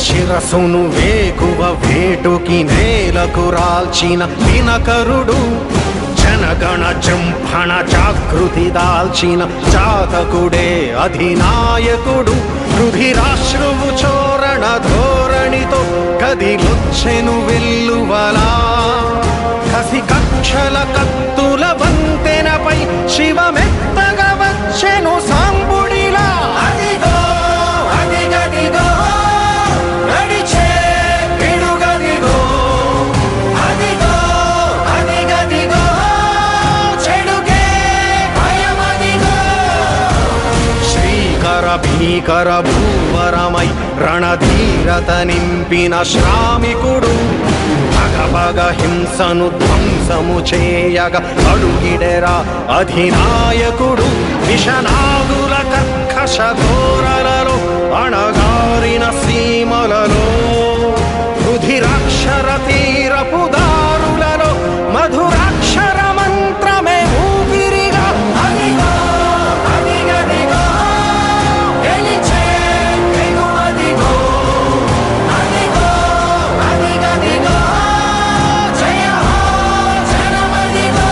శిరసును వేకువ వేటుకి నేలకు రాల్చిన దినకరుడు జనగణ జంభణ జాగృతి దాల్చిన జాతకుడే అధినాయకుడు రుధిరాశ్రువు చోరణ ధోరణితో కదిలొచ్చెను వెల్లువలా కసి కక్షల కత్తుల వంతెనపై శివమెత్తగా వచ్చెను సాంబుడిలా అదిగో అదిగదిగో నడిచే పిడుగదిగో అదిగో అదిగదిగో చెడుగే భయమదిగో శ్రీకర భీకర భూవరమై రణధీరత నింపిన శ్రామికుడు భగభగ హింసను ధ్వంసము చేయగ అడుగిడెరా అధినాయకుడు విషనాగుల కర్కశ ఘోరలలో అణగారిన సీమలలో రుధిరాక్షర తీరపు దారులలో మధురాక్షర మంత్రమే ఊపిరిగా అదిగో అదిగదిగో గెలిచే వెలువదిగో అదిగో అదిగదిగో జయ హో జనమదిగో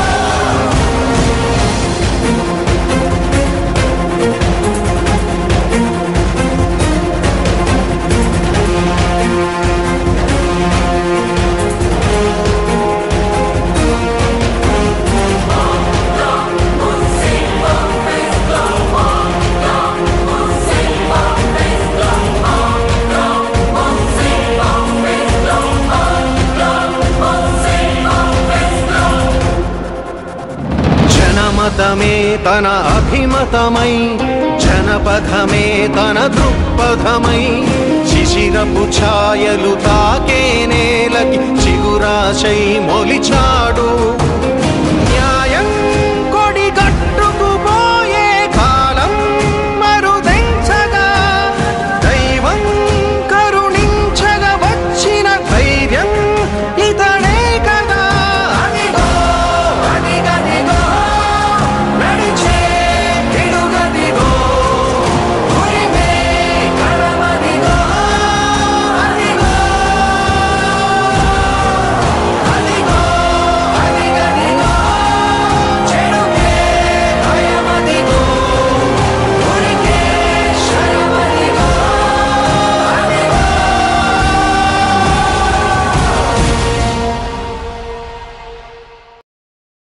జనమతమే తన అభిమతమై జనపథమే తన దృక్పథమై శిశిరపు ఛాయలు తాకే నేలకి చిగురాశై మొలిచాడు